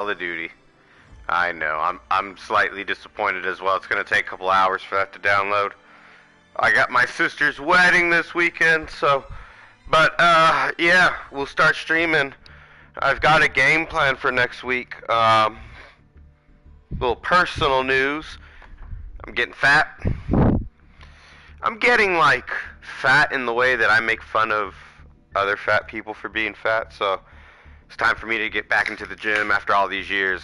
Call of Duty. I know. I'm slightly disappointed as well. It's gonna take a couple hours for that to download. I got my sister's wedding this weekend, so but yeah, we'll start streaming. I've got a game plan for next week. Little personal news. I'm getting fat. I'm getting like fat in the way that I make fun of other fat people for being fat, so it's time for me to get back into the gym after all these years.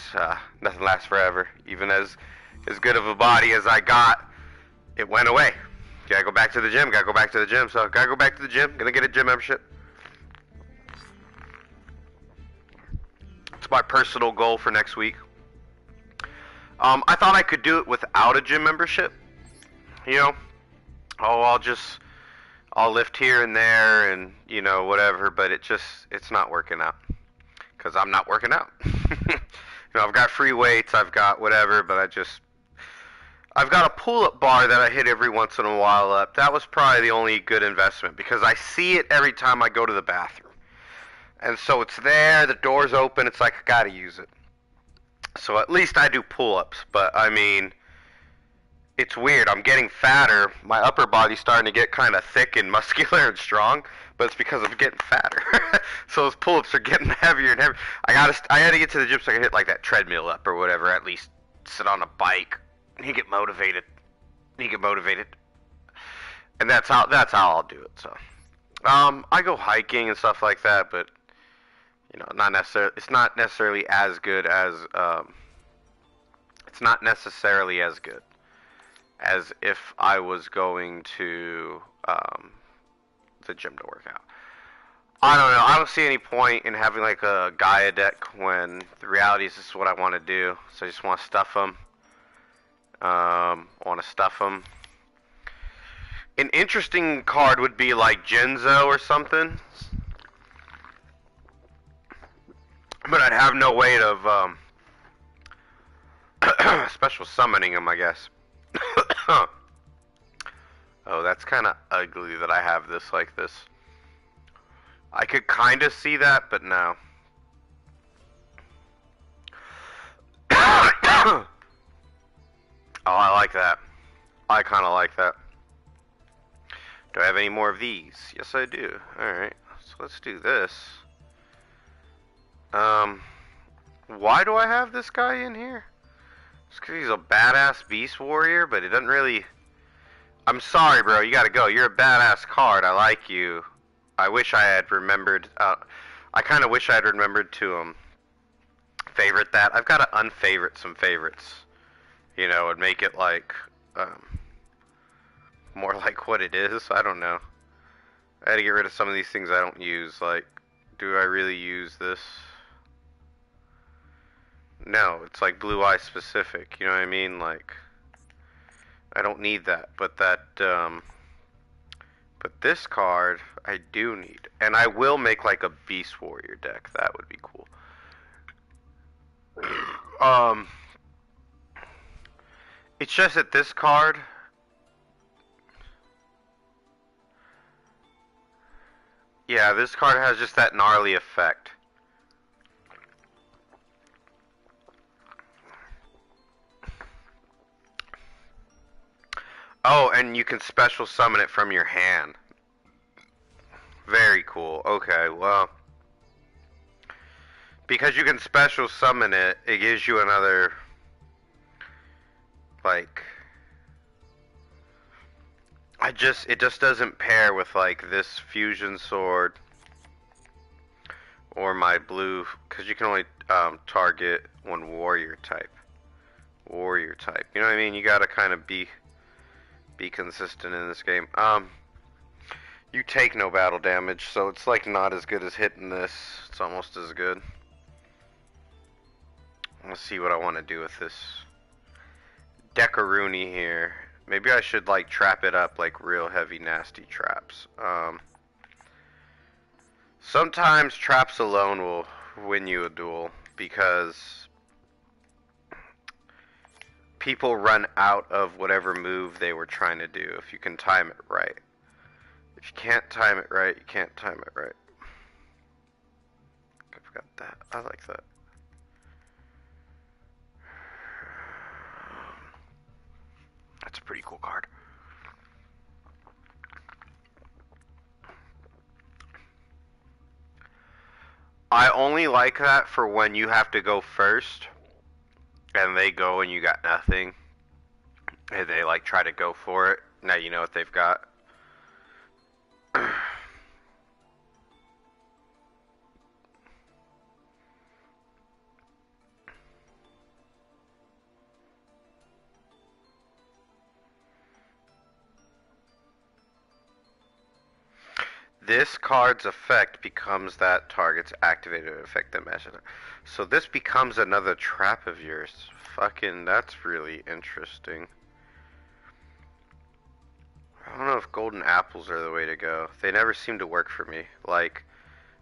Nothing lasts forever. Even as good of a body as I got, it went away. Gotta go back to the gym. So gotta go back to the gym. Gonna get a gym membership. It's my personal goal for next week. I thought I could do it without a gym membership. You know, I'll lift here and there and whatever. But it's not working out because I'm not working out. I've got free weights, I've got whatever, but I've got a pull-up bar that I hit every once in a while up. That was probably the only good investment because I see it every time I go to the bathroom. And so it's there, the door's open, it's like I gotta use it. So at least I do pull-ups, but I mean, it's weird. I'm getting fatter. My upper body's starting to get kind of thick and muscular and strong, but it's because I'm getting fatter. So those pull-ups are getting heavier and heavier. I had to get to the gym so I can hit like that treadmill up or whatever, at least sit on a bike. You get motivated. And that's how I'll do it. So, I go hiking and stuff like that, but not necessarily. It's not necessarily as good as. It's not necessarily as good as if I was going to the gym to work out. I don't know. I don't see any point in having like a Gaia deck when the reality is this is what I want to do. So I just want to stuff them. An interesting card would be like Genzo or something, but I'd have no way of special summoning him, I guess. Oh, that's kind of ugly that I have this like this. I could kind of see that, but no. Oh, I like that. I kind of like that. Do I have any more of these? Yes, I do. Alright, so let's do this. Why do I have this guy in here? Just because he's a badass beast warrior, but it doesn't really... I'm sorry, bro, you gotta go. You're a badass card. I like you. I wish I had remembered... I kind of wish I had remembered to favorite that. I've got to unfavorite some favorites. And make it like... more like what it is. I don't know. I had to get rid of some of these things I don't use. Like, do I really use this? No, it's like blue eye specific. You know what I mean? Like, I don't need that. But but this card I do need, and I will make like a Beast Warrior deck. That would be cool. It's just that this card. Yeah, this card has just that gnarly effect. Oh, and you can special summon it from your hand. Very cool. Okay, well. Because you can special summon it, it gives you another... Like... It just doesn't pair with like this fusion sword or my blue, because you can only target one warrior type. You know what I mean? You gotta kind of be consistent in this game. You take no battle damage, so it's like not as good as hitting this. It's almost as good. Let's see what I want to do with this Decaruni here. Maybe I should like trap it up like real heavy nasty traps. Sometimes traps alone will win you a duel because people run out of whatever move they were trying to do if you can time it right. If you can't time it right, you can't time it right. I've got that. I like that. That's a pretty cool card. I only like that for when you have to go first, and they go and you got nothing, and they like try to go for it. Now you know what they've got. This card's effect becomes that target's activated effect that matches it. So this becomes another trap of yours. Fucking, that's really interesting. I don't know if golden apples are the way to go. They never seem to work for me. Like,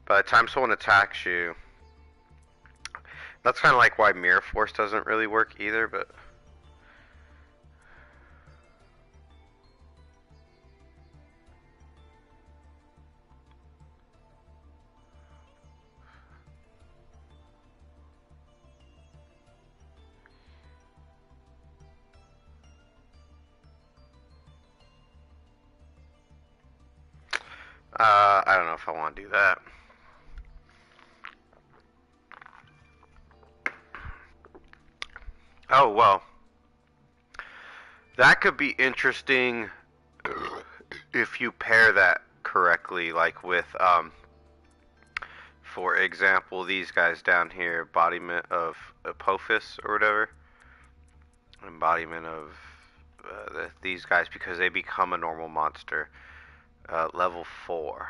by the time someone attacks you, that's kind of like why Mirror Force doesn't really work either, but... I don't know if I want to do that. Oh, well. That could be interesting if you pair that correctly, like with, for example, these guys down here, embodiment of Apophis or whatever. Embodiment of these guys, because they become a normal monster. Level 4.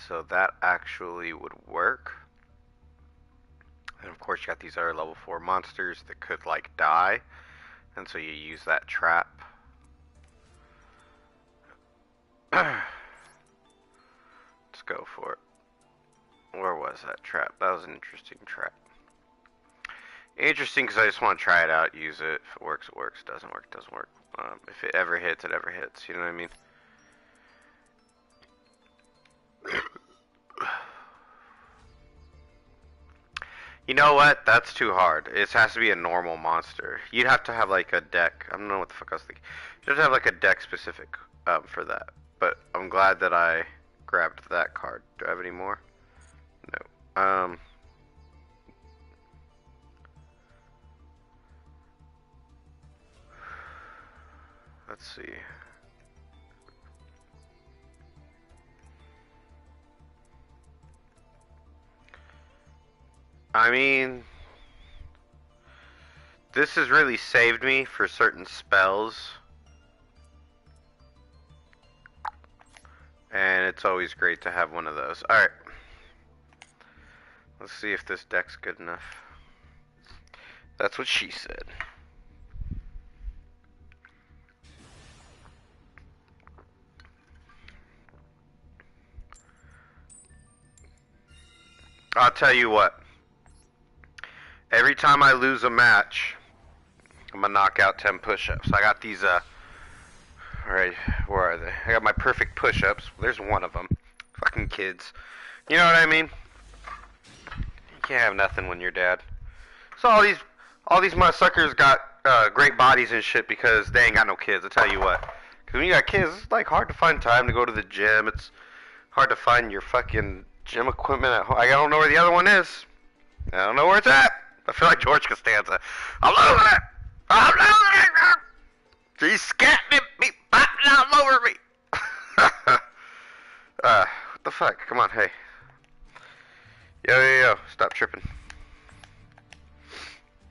So that actually would work. And of course you got these other level 4 monsters that could like die. And so you use that trap. Let's go for it. Where was that trap? That was an interesting trap. Interesting because I just want to try it out, use it. If it works, it works. Doesn't work, it doesn't work. If it ever hits, it ever hits. You know what I mean? You know what? That's too hard. It has to be a normal monster. You'd have to have like a deck. I don't know what the fuck I was thinking. You'd have to have like a deck specific for that. But I'm glad that I grabbed that card. Do I have any more? No. Let's see. I mean, this has really saved me for certain spells. And it's always great to have one of those. Alright. Let's see if this deck's good enough. That's what she said. I'll tell you what. Every time I lose a match, I'm gonna knock out 10 push-ups. I got these, alright, where are they? I got my perfect push-ups. There's one of them. Fucking kids. You know what I mean? You can't have nothing when you're dad. So all these motherfuckers got, great bodies and shit because they ain't got no kids, I'll tell you what. Cause when you got kids, it's like hard to find time to go to the gym. It's hard to find your fucking gym equipment at home. I don't know where the other one is. I don't know where it's at. I feel like George Costanza. I'm losing it! I'm losing it! She's scatting me, biting all over me! What the fuck? Come on, hey. Yo, stop tripping.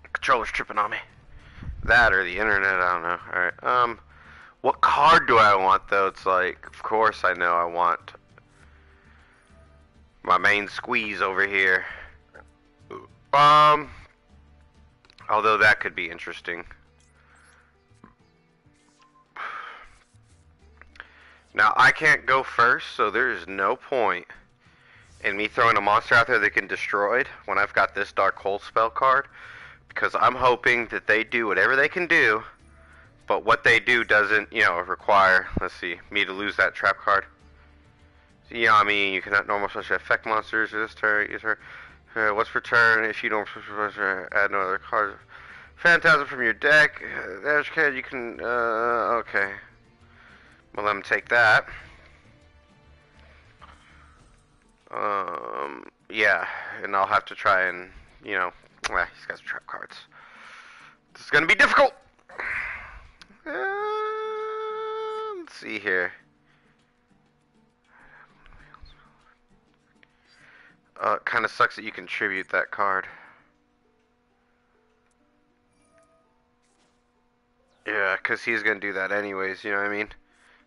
The controller's tripping on me. That or the internet, I don't know. Alright, what card do I want, though? It's like, of course I know I want my main squeeze over here. Although that could be interesting. Now, I can't go first, so there's no point in me throwing a monster out there that can destroy it when I've got this Dark Hole spell card. Because I'm hoping that they do whatever they can do, but what they do doesn't, you know, require, let's see, me to lose that trap card. Yeah, I mean, you cannot normal special affect monsters this turn, use her. What's per turn if you don't add no other cards? Phantasm from your deck. There's card you can. Okay. Well, let him take that. Yeah, and I'll have to try and, you know, he's got some trap cards. This is gonna be difficult. Let's see here. It kind of sucks that you can tribute that card. Yeah, because he's gonna do that anyways. You know what I mean?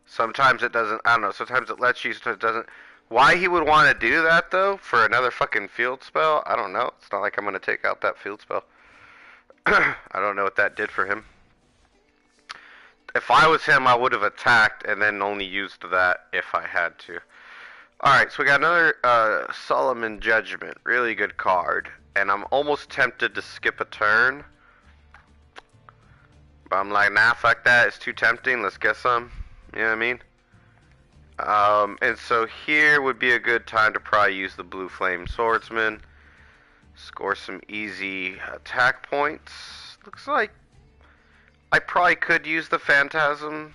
Sometimes it doesn't. I don't know. Sometimes it lets you. Sometimes it doesn't. Why he would want to do that though for another fucking field spell? I don't know. It's not like I'm gonna take out that field spell. I don't know what that did for him. If I was him, I would have attacked and then only used that if I had to. Alright, so we got another Solomon Judgment. Really good card. And I'm almost tempted to skip a turn. But I'm like, nah, fuck that. It's too tempting. Let's get some. You know what I mean? And so here would be a good time to probably use the Blue Flame Swordsman. Score some easy attack points. Looks like I probably could use the Phantasm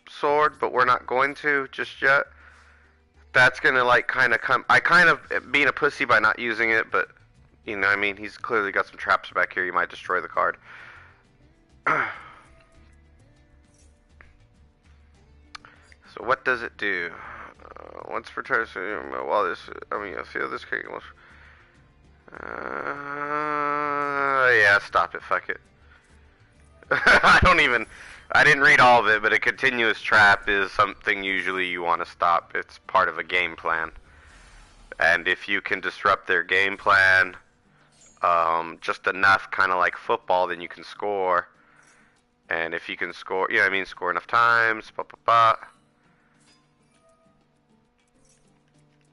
Sword, but we're not going to just yet. That's gonna like kind of come. I kind of being a pussy by not using it, but you know what I mean. He's clearly got some traps back here. You might destroy the card. So what does it do? Once per turn, while this, I feel this card. Yeah, stop it. Fuck it. I didn't read all of it, but a continuous trap is something usually you want to stop. It's part of a game plan. And if you can disrupt their game plan, just enough, kind of like football, then you can score. And if you can score, you know what I mean, score enough times,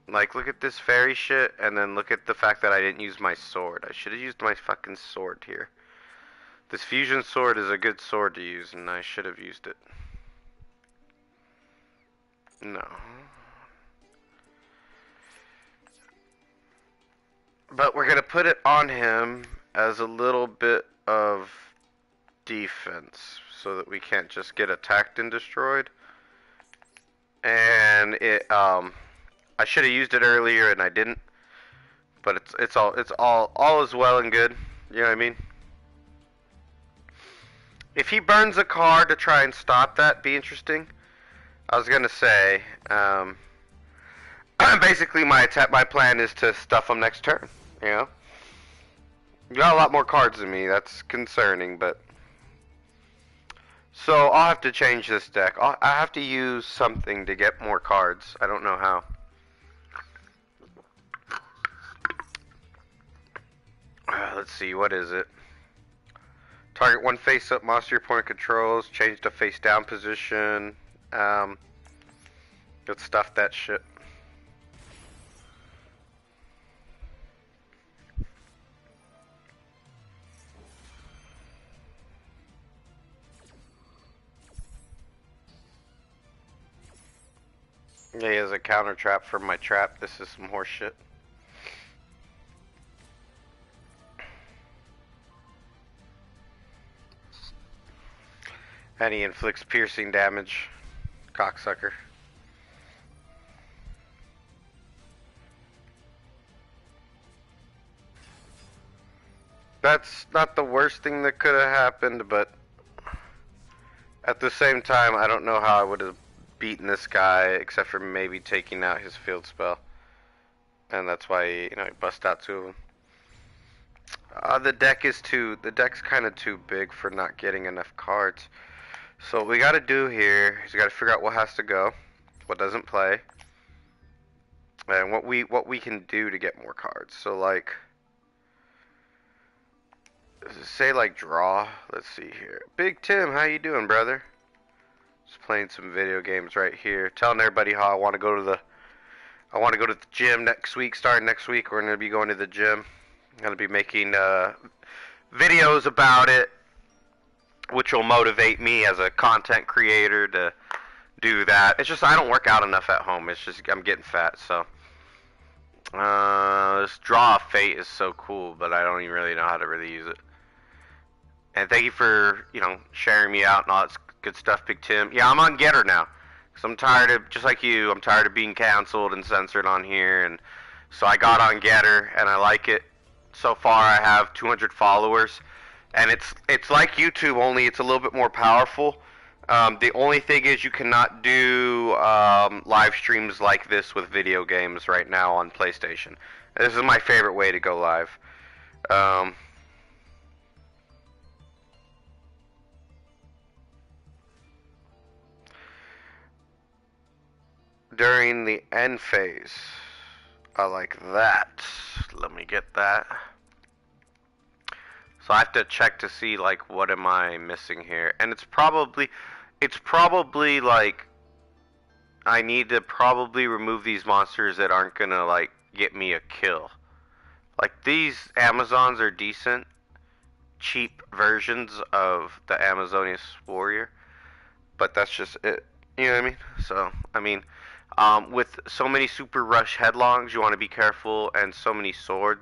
Like, look at this fairy shit, and then look at the fact that I didn't use my sword. I should have used my fucking sword here. This fusion sword is a good sword to use, and I should have used it. No. But we're going to put it on him as a little bit of defense, so that we can't just get attacked and destroyed. And it, I should have used it earlier, and I didn't. But it's all is well and good. You know what I mean? If he burns a card to try and stop that, be interesting. I was gonna say, basically my plan is to stuff him next turn. You know, you got a lot more cards than me. That's concerning, but so I'll have to change this deck. I have to use something to get more cards. I don't know how. Let's see, what is it? Target one face-up monster your opponent controls. Change to face-down position. Let's stuff that shit. Yeah, he has a counter trap for my trap. This is some horse shit. And he inflicts piercing damage. Cocksucker. That's not the worst thing that could have happened, but at the same time, I don't know how I would have beaten this guy except for maybe taking out his field spell. And that's why, you know, he bust out two of them. The deck's kind of too big for not getting enough cards. So what we got to do here is we got to figure out what has to go, what doesn't play, and what we can do to get more cards. So like, say like draw. Let's see here. Big Tim, how you doing, brother? Just playing some video games right here. Telling everybody how I want to go to the gym next week. Starting next week, we're gonna be going to the gym. I'm gonna be making videos about it, which will motivate me as a content creator to do that. It's just I don't work out enough at home. It's just I'm getting fat, so this Draw of Fate is so cool, but I don't even really know how to really use it. And thank you for, sharing me out and all that good stuff, Big Tim. Yeah, I'm on Getter now. Cause I'm tired of, just like you, I'm tired of being canceled and censored on here. And so I got on Getter and I like it. So far I have 200 followers. And it's like YouTube, only it's a little bit more powerful. The only thing is you cannot do live streams like this with video games right now on PlayStation. This is my favorite way to go live. Um, During the end phase, I like that. Let me get that. So I have to check to see like what am I missing here, and it's probably like I need to probably remove these monsters that aren't gonna like get me a kill. Like these Amazons are decent, cheap versions of the Amazonius warrior, but that's just it. You know what I mean? So I mean, with so many super rush headlongs, you want to be careful, and so many swords,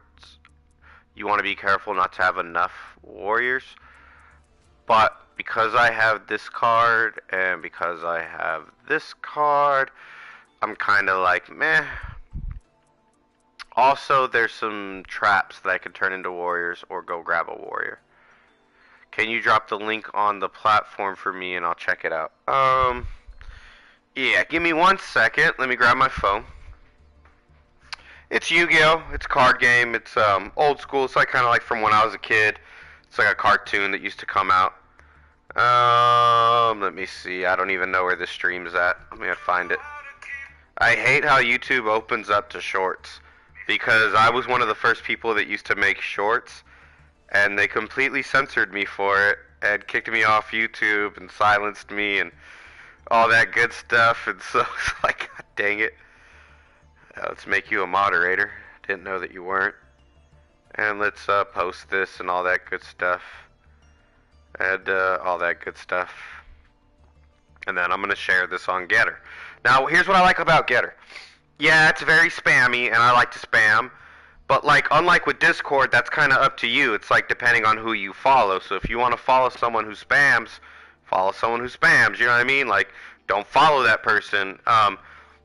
you want to be careful not to have enough warriors. But because I have this card and because I have this card, I'm kind of like meh. Also, there's some traps that I can turn into warriors or go grab a warrior. Can you drop the link on the platform for me and I'll check it out? Yeah, give me 1 second. Let me grab my phone. It's Yu-Gi-Oh! It's a card game. It's old school. It's like kind of like from when I was a kid. It's like a cartoon that used to come out. Let me see. I don't even know where this stream's at. Let me find it. I hate how YouTube opens up to shorts because I was one of the first people that used to make shorts, and they completely censored me for it and kicked me off YouTube and silenced me and all that good stuff. And so it's like, God dang it. Let's make you a moderator. Didn't know that you weren't. And let's post this and all that good stuff. And all that good stuff. And then I'm going to share this on Getter. Now, here's what I like about Getter. Yeah, it's very spammy, and I like to spam. But, like, unlike with Discord, that's kind of up to you. It's, like, depending on who you follow. So if you want to follow someone who spams, follow someone who spams. You know what I mean? Like, don't follow that person.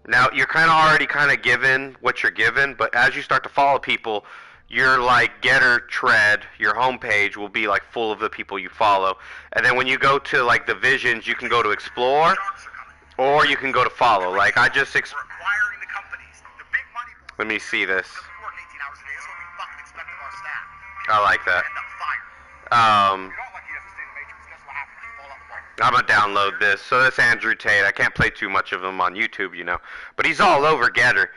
Now, you're kind of already kind of given what you're given, but as you start to follow people, your like Getter thread, your homepage will be like full of the people you follow. And then when you go to like the visions, you can go to explore, or you can go to follow. Like I just let me see this. I like that. I'm gonna download this. So that's Andrew Tate. I can't play too much of him on YouTube, you know, but he's all over Getter.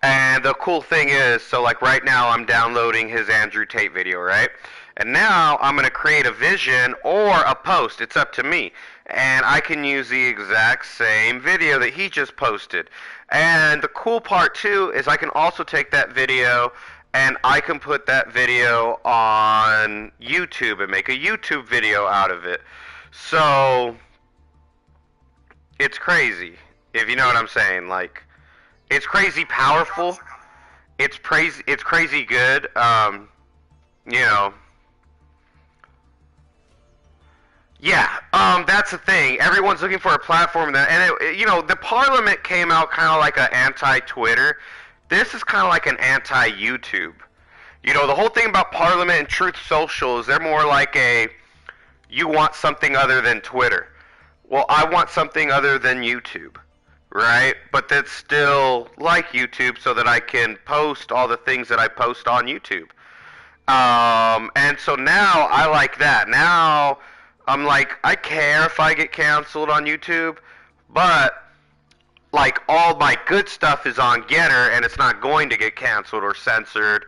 And the cool thing is, so like right now I'm downloading his Andrew Tate video, right? And now I'm gonna create a vision or a post. It's up to me. And I can use the exact same video that he just posted. And the cool part too is I can also take that video and I can put that video on YouTube and make a YouTube video out of it. So it's crazy, if you know what I'm saying. Like, it's crazy powerful. It's crazy good. You know. Yeah. That's the thing. Everyone's looking for a platform that, and you know, the Parliament came out kind of like an anti-Twitter. This is kind of like an anti-YouTube. You know, the whole thing about Parliament and Truth Social is they're more like a, you want something other than Twitter. Well, I want something other than YouTube, right? But that's still like YouTube so that I can post all the things that I post on YouTube. And so now I like that. Now I'm like, I care if I get canceled on YouTube, but like all my good stuff is on Getter and it's not going to get canceled or censored.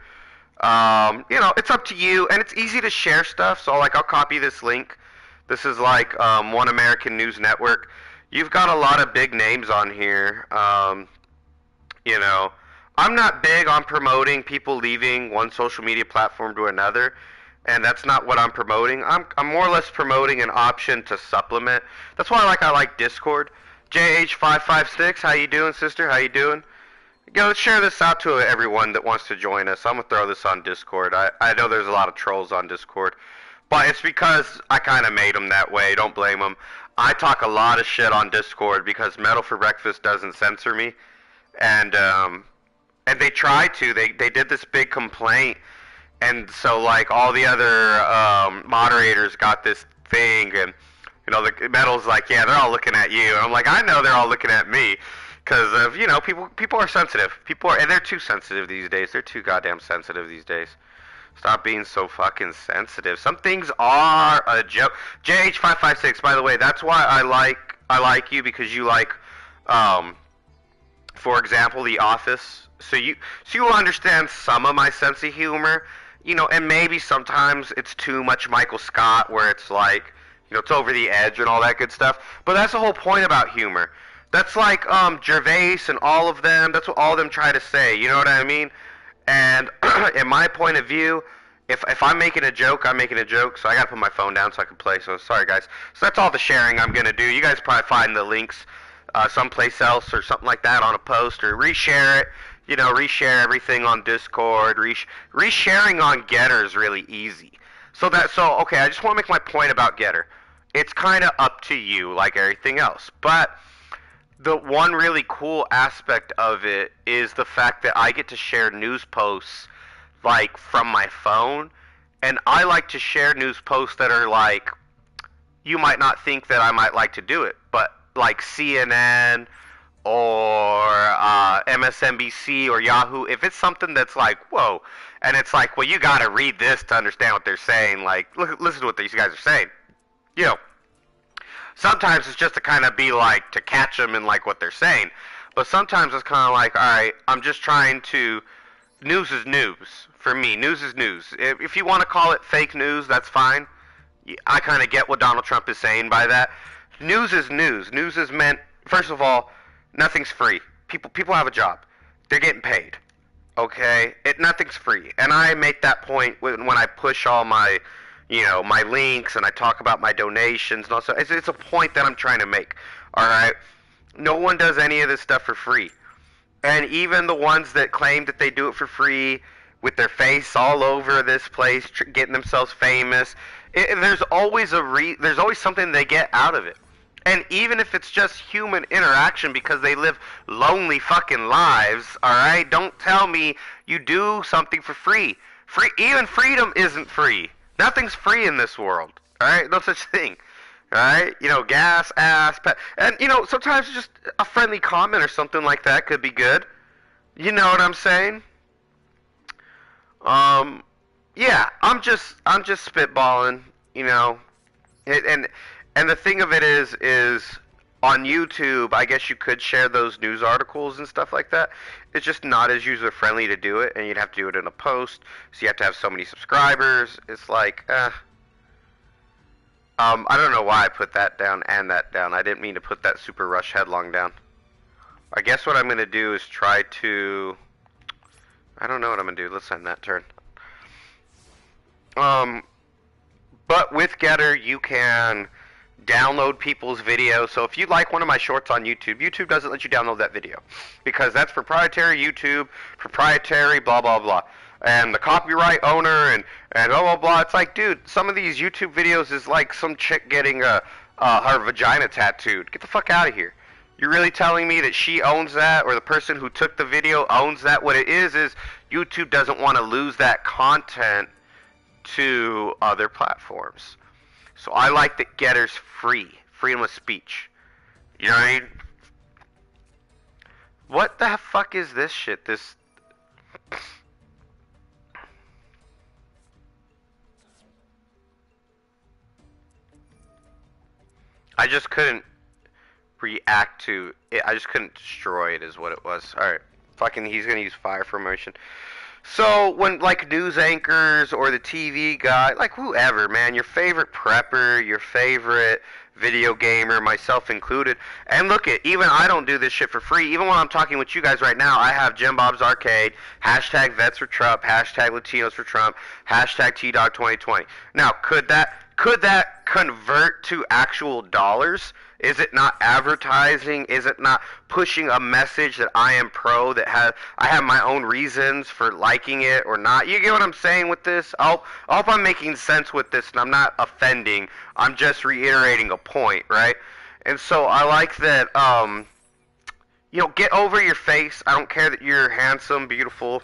You know, it's up to you, and it's easy to share stuff. So, like, I'll copy this link. This is like One American News Network. You've got a lot of big names on here. You know, I'm not big on promoting people leaving one social media platform to another, and that's not what I'm promoting. I'm more or less promoting an option to supplement. That's why I like Discord. JH556, how you doing, sister? How you doing? Yeah, let's share this out to everyone that wants to join us. I'm going to throw this on Discord. I know there's a lot of trolls on Discord. But it's because I kind of made them that way. Don't blame them. I talk a lot of shit on Discord because Metal for Breakfast doesn't censor me, and they tried to. They did this big complaint, and so like all the other moderators got this thing, and the Metal's like, yeah, they're all looking at you, and I'm like, I know they're all looking at me, because of people are sensitive. And they're too sensitive these days. They're too goddamn sensitive these days. Stop being so fucking sensitive. Some things are a joke. JH556, by the way, that's why I like you, because you like, for example, The Office. So you will understand some of my sense of humor, and maybe sometimes it's too much Michael Scott, where it's like, it's over the edge and all that good stuff. But that's the whole point about humor. That's like Gervais and all of them. That's what all of them try to say. You know what I mean? And in my point of view, if I'm making a joke, I'm making a joke. So I gotta put my phone down so I can play. So sorry, guys. So that's all the sharing I'm gonna do. You guys probably find the links someplace else or something like that on a post, or reshare it. Reshare everything on Discord. Resharing on Getter is really easy. So okay, I just want to make my point about Getter. It's kind of up to you, like everything else. But the one really cool aspect of it is the fact that I get to share news posts like from my phone, and I like to share news posts that are like, you might not think that I might like to do it, but like CNN or MSNBC or Yahoo, if it's something that's like, whoa, and it's like, well, you gotta read this to understand what they're saying, like, listen to what these guys are saying. Sometimes it's just to kind of be like, to catch them in like what they're saying. But sometimes it's kind of like, all right, I'm just trying to, news is news. For me, news is news. If you want to call it fake news, that's fine. I kind of get what Donald Trump is saying by that. News is news. News is meant, first of all, nothing's free. People have a job. They're getting paid. Okay? Nothing's free. And I make that point when I push all my my links, and I talk about my donations and also it's a point that I'm trying to make. All right, no one does any of this stuff for free, and even the ones that claim that they do it for free with their face all over this place, getting themselves famous, there's always there's always something they get out of it. And even if it's just human interaction because they live lonely fucking lives, all right, don't tell me you do something for free. Even freedom isn't free. Nothing's free in this world, all right? No such thing, all right? Gas, ass, pet. And, sometimes just a friendly comment or something like that could be good. You know what I'm saying? Yeah, I'm just spitballing, and the thing of it is on YouTube, I guess you could share those news articles and stuff like that. It's just not as user-friendly to do it, and you'd have to do it in a post, so you have to have so many subscribers. It's like, I don't know why I put that down and that down. I didn't mean to put that Super Rush headlong down. I guess what I'm going to do is try to... I don't know what I'm going to do. Let's end that turn. But with Getter, you can download people's videos. So if you like one of my shorts on YouTube, YouTube doesn't let you download that video because that's proprietary YouTube, proprietary blah blah blah, and the copyright owner and blah blah blah. It's like, dude, some of these YouTube videos is like some chick getting her vagina tattooed. Get the fuck out of here. You're really telling me that she owns that, or the person who took the video owns that? What it is YouTube doesn't want to lose that content to other platforms. So I like that Getter's free. Freedom of speech. You know what I mean? What the fuck is this shit? This... I just couldn't react to it. I just couldn't destroy it is what it was. Alright. Fucking he's gonna use fire formation. So, when, like, news anchors or the TV guy, like, whoever, man, your favorite prepper, your favorite video gamer, myself included, and look even I don't do this shit for free. Even when I'm talking with you guys right now, I have Jim Bob's Arcade, hashtag Vets for Trump, hashtag Latinos for Trump, hashtag TDog2020. Now, could could that convert to actual dollars? Is it not advertising? Is it not pushing a message that I am pro, that I have my own reasons for liking it or not? You get what I'm saying with this? I hope I'm making sense with this and I'm not offending. I'm just reiterating a point, right? And so I like that get over your face. I don't care that you're handsome, beautiful,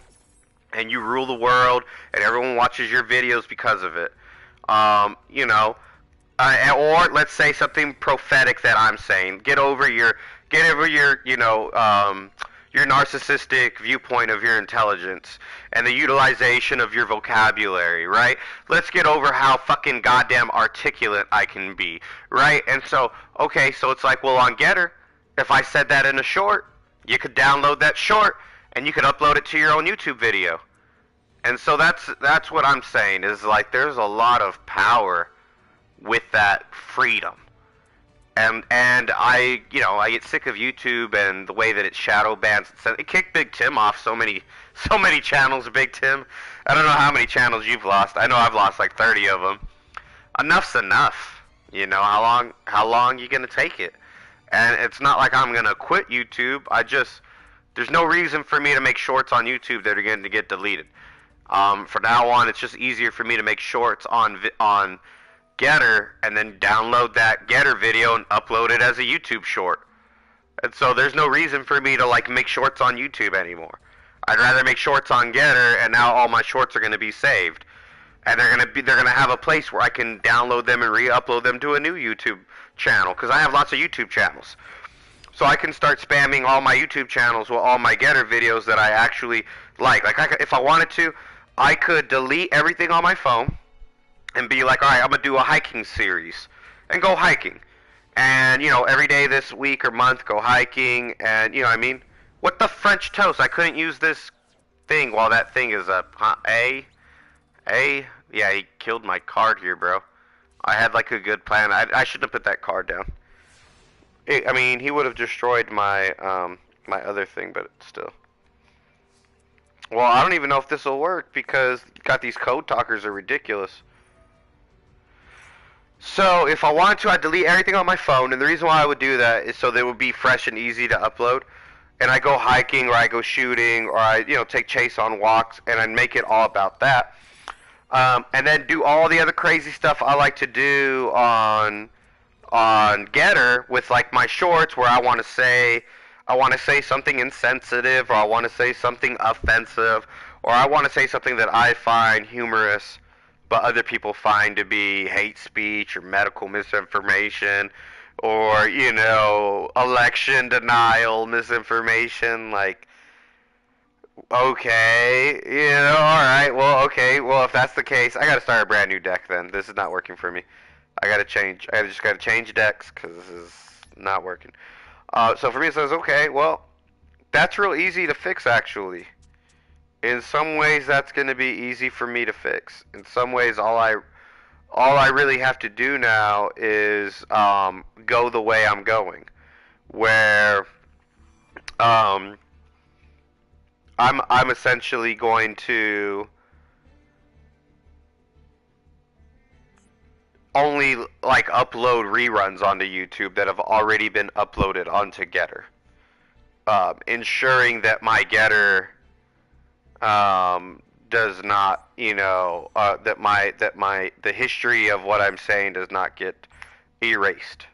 and you rule the world and everyone watches your videos because of it. Or let's say something prophetic that I'm saying. Your narcissistic viewpoint of your intelligence and the utilization of your vocabulary, right? Let's get over how fucking goddamn articulate I can be, right? And so, okay, so it's like, well, on Getter, if I said that in a short, you could download that short and you could upload it to your own YouTube video. And so that's what I'm saying, is like there's a lot of power with that freedom. And I get sick of YouTube and the way that it shadow bans. It kicked Big Tim off so many channels. Big Tim, I don't know how many channels you've lost. I know I've lost like 30 of them. Enough's enough. How long you gonna take it? And it's not like I'm gonna quit YouTube. There's no reason for me to make shorts on YouTube that are going to get deleted. From now on, it's just easier for me to make shorts on Getter and then download that Getter video and upload it as a YouTube short. And so there's no reason for me to like make shorts on YouTube anymore. I'd rather make shorts on Getter, and now all my shorts are going to be saved. And they're going to have a place where I can download them and re-upload them to a new YouTube channel, because I have lots of YouTube channels. So I can start spamming all my YouTube channels with all my Getter videos that I actually like. If I wanted to, I could delete everything on my phone and be like, all right, I'm going to do a hiking series and go hiking. And, every day this week or month, go hiking. And, you know what I mean? What the French toast? I couldn't use this thing while that thing is up. Huh? Yeah, he killed my card here, bro. I had like a good plan. I shouldn't have put that card down. He would have destroyed my my other thing, but still. Well, I don't even know if this will work because these code talkers are ridiculous. So if I wanted to, I'd delete everything on my phone, and the reason why I would do that is so they would be fresh and easy to upload. And I go hiking, or I go shooting, or I take Chase on walks, and I'd make it all about that. And then do all the other crazy stuff I like to do on Getter with like my shorts, where I want to say something insensitive, or I want to say something offensive, or I want to say something that I find humorous but other people find to be hate speech or medical misinformation, or election denial misinformation. Like, okay, all right, well, okay, well, if that's the case, I gotta start a brand new deck then. This is not working for me. I just gotta change decks, because this is not working. So for me it says, okay, well, that's real easy to fix, actually. In some ways that's gonna be easy for me to fix. In some ways all I really have to do now is go the way I'm going, where I'm essentially going to only like upload reruns onto YouTube that have already been uploaded onto Getter, ensuring that my Getter does not, the history of what I'm saying does not get erased.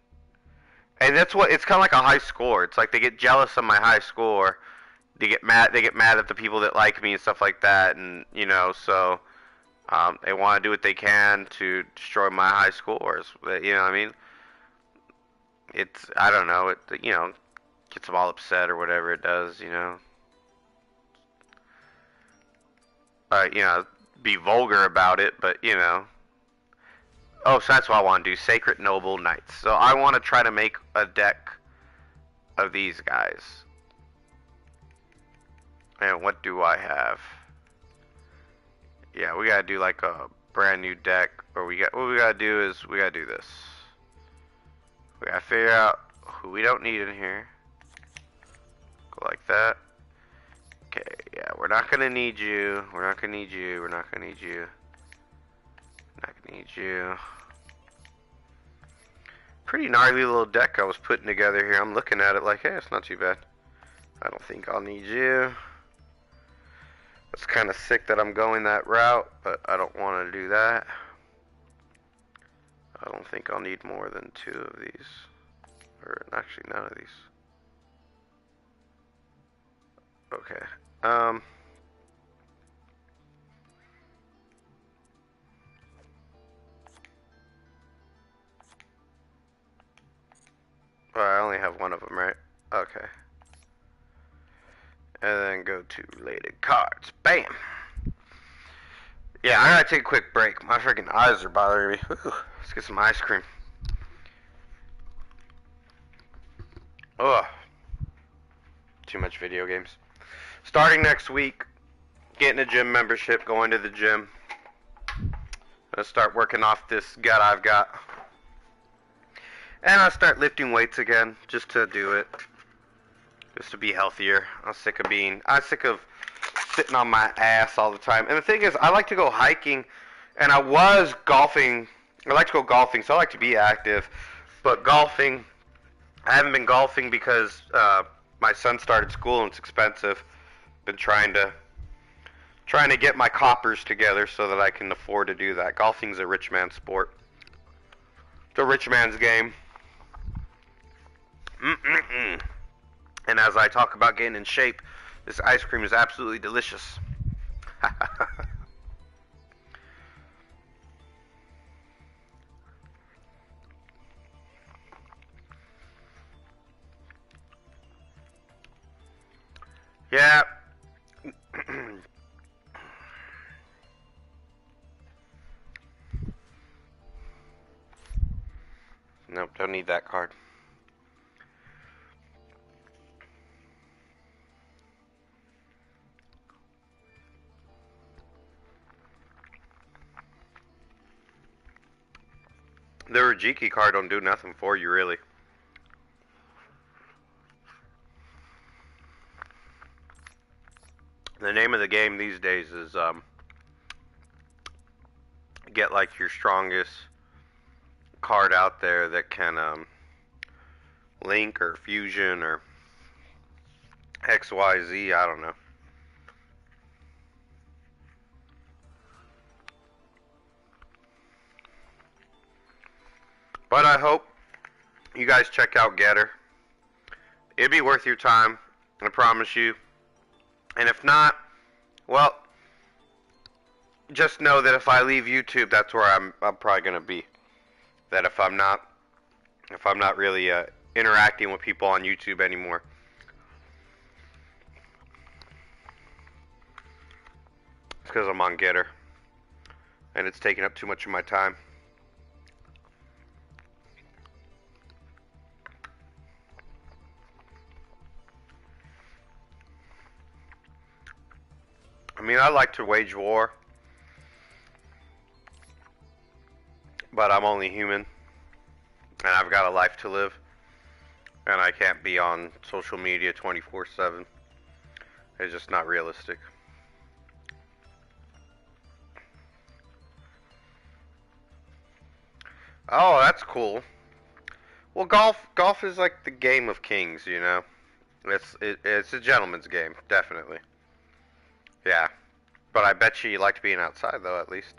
And it's kind of like a high score. It's like they get jealous of my high score. They get mad at the people that like me and stuff like that, and so they want to do what they can to destroy my high scores. You know what I mean? I don't know, it gets them all upset or whatever it does, be vulgar about it, but oh, so that's what I want to do, Sacred Noble Knights. So I want to try to make a deck of these guys. And what do I have? Yeah, we gotta do like a brand new deck, or what we gotta do is we gotta do this. We gotta figure out who we don't need in here. Go like that. Okay, yeah, we're not gonna need you. We're not gonna need you. We're not gonna need you. Not gonna need you. Pretty gnarly little deck I was putting together here. I'm looking at it like, hey, it's not too bad. I don't think I'll need you. It's kind of sick that I'm going that route, but I don't want to do that. I don't think I'll need more than 2 of these. Or actually none of these. Okay. Well, I only have 1 of them, right? Okay. And then go to related cards. Bam! Yeah, I gotta take a quick break. My freaking eyes are bothering me. Ooh, let's get some ice cream. Ugh. Too much video games. Starting next week, getting a gym membership, going to the gym. Gonna start working off this gut I've got. And I'll start lifting weights again, just to do it. Just to be healthier. I'm sick of sitting on my ass all the time. And the thing is, I like to go hiking, and I was golfing. I like to go golfing, so I like to be active. But golfing, I haven't been golfing because my son started school and it's expensive. Been trying to get my coppers together so that I can afford to do that. Golfing's a rich man's sport. It's a rich man's game. And as I talk about getting in shape, this ice cream is absolutely delicious. Yeah. Nope, don't need that card. The Rajiki card don't do nothing for you, really. The name of the game these days is get like your strongest card out there that can link or fusion or XYZ, I don't know. But I hope you guys check out Getter. It'd be worth your time, I promise you. And if not, well, just know that if I leave YouTube, that's where I'm probably gonna be. That if I'm not really interacting with people on YouTube anymore. It's because I'm on Getter. And it's taking up too much of my time. I mean, I like to wage war. But I'm only human. And I've got a life to live. And I can't be on social media 24/7. It's just not realistic. Oh, that's cool. Well, golf is like the game of kings, you know. It's a gentleman's game, definitely. Yeah, but I bet you liked being outside though, at least.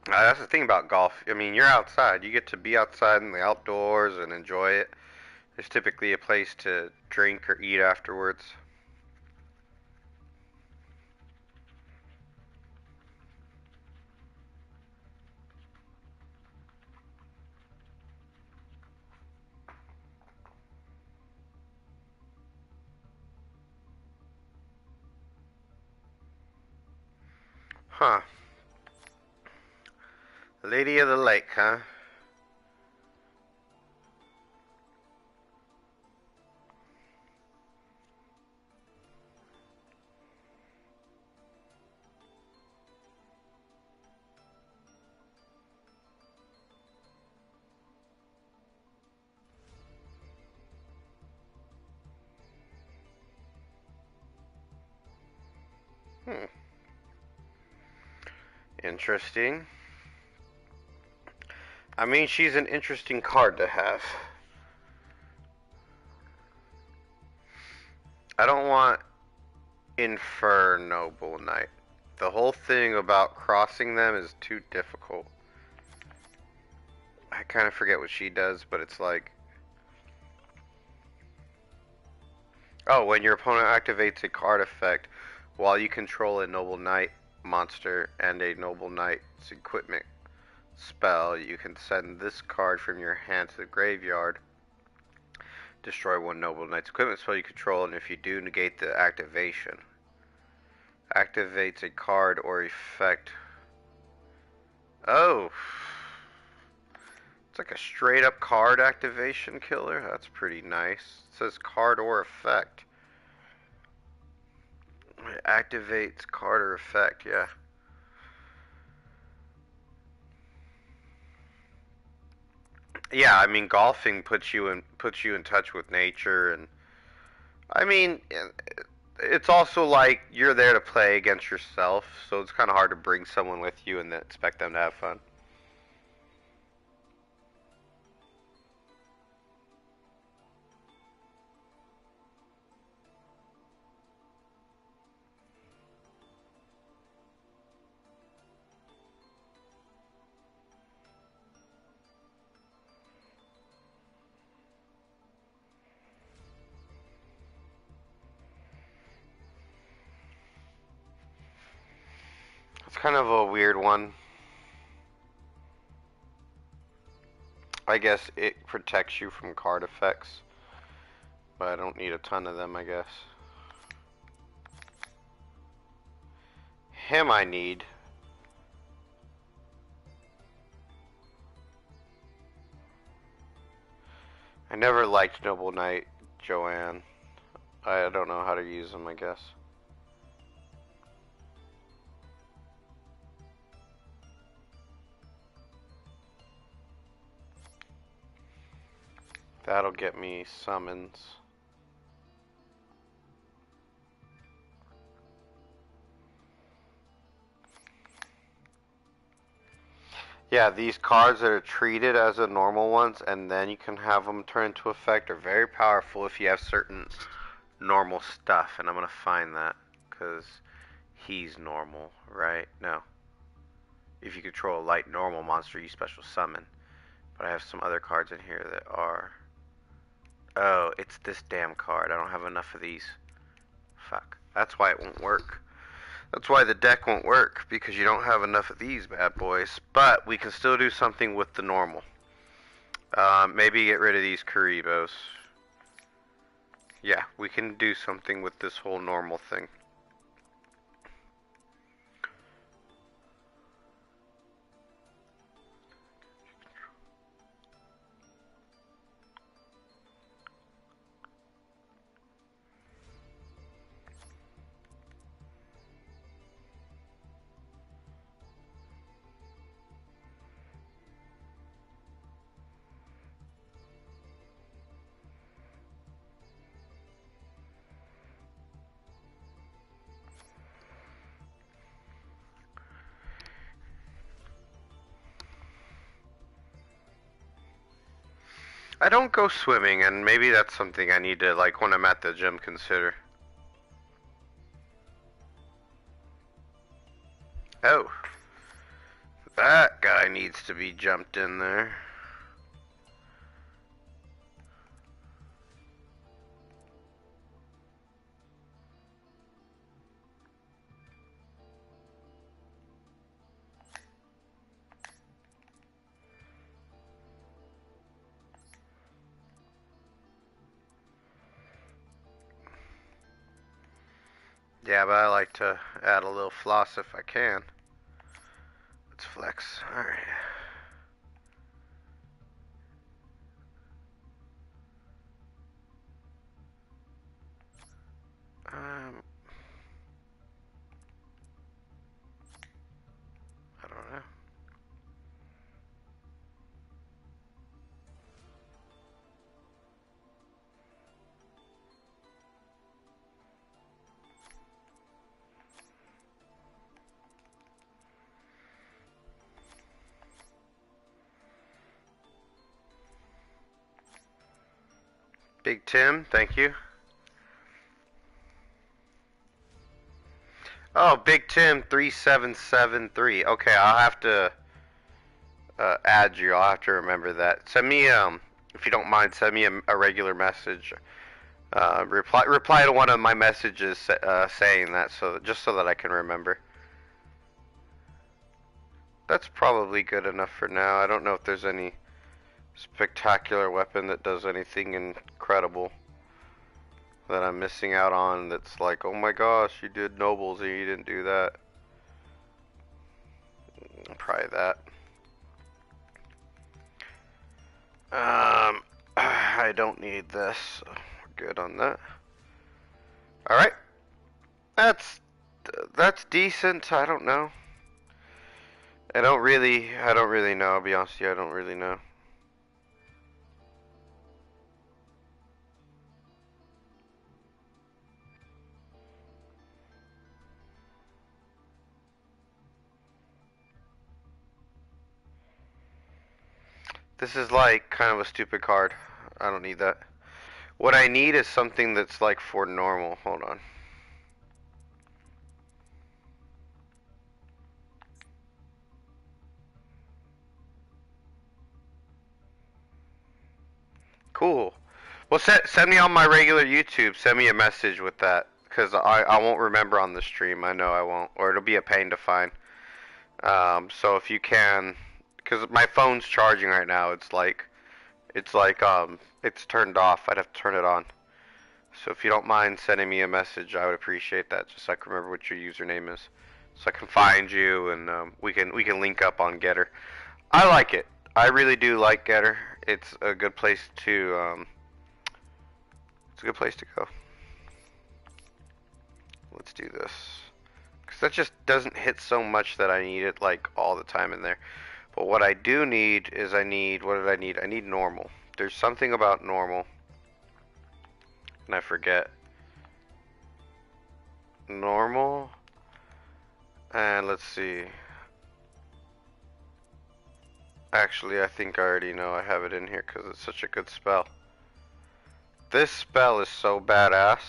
That's the thing about golf. I mean, you're outside. You get to be outside in the outdoors and enjoy it. There's typically a place to drink or eat afterwards. Huh. Lady of the Lake, huh? Hmm. Interesting. I mean, she's an interesting card to have. I don't want Infer Noble Knight. The whole thing about crossing them is too difficult. I kind of forget what she does, but it's like... Oh, when your opponent activates a card effect while you control a Noble Knight monster and a Noble Knight's equipment spell, you can send this card from your hand to the graveyard. Destroy one Noble Knight's equipment spell you control, and if you do, negate the activation. Activates a card or effect. Oh. It's like a straight up card activation killer. That's pretty nice. It says card or effect. It activates card or effect, yeah. Yeah, I mean golfing puts you in touch with nature, and I mean it's also like you're there to play against yourself, so it's kind of hard to bring someone with you and then expect them to have fun. It's kind of a weird one. I guess it protects you from card effects, but I don't need a ton of them, I guess. Him I need. I never liked Noble Knight Joanne. I don't know how to use them, I guess. That'll get me summons. Yeah, these cards that are treated as the normal ones and then you can have them turn into effect are very powerful if you have certain normal stuff. And I'm going to find that because he's normal, right? No. If you control a light normal monster, you special summon. But I have some other cards in here that are... Oh, it's this damn card. I don't have enough of these. Fuck. That's why it won't work. That's why the deck won't work, because you don't have enough of these bad boys. But we can still do something with the normal. Maybe get rid of these Karibos. Yeah, we can do something with this whole normal thing. I don't go swimming, and maybe that's something I need to, like, when I'm at the gym, consider. Oh. That guy needs to be jumped in there. Yeah, but I like to add a little floss if I can. Let's flex. Alright. I don't know. Big Tim, thank you. Oh, Big Tim 3773. Okay, I'll have to add you. I'll have to remember that. Send me if you don't mind, send me a regular message. Reply to one of my messages saying that, so just so that I can remember. That's probably good enough for now. I don't know if there's any spectacular weapon that does anything incredible that I'm missing out on that's like, oh my gosh, you did nobles and you didn't do that. Probably that. I don't need this, so we're good on that. Alright. That's decent. I don't know. I don't really know. I'll be honest with you, I don't really know. This is like kind of a stupid card. I don't need that. What I need is something that's like for normal. Hold on. Cool. Well, send me on my regular YouTube. Send me a message with that, because I won't remember on the stream. I know I won't, or it'll be a pain to find. So if you can, because my phone's charging right now. It's turned off. I'd have to turn it on. So if you don't mind sending me a message, I would appreciate that, just so I can remember what your username is, so I can find you and we can link up on Getter. I like it. I really do like Getter. It's a good place to go. Let's do this, because that just doesn't hit so much that I need it like all the time in there. But what I do need is what did I need? I need normal. There's something about normal, and I forget. Normal, and let's see. Actually, I think I already know. I have it in here because it's such a good spell. This spell is so badass.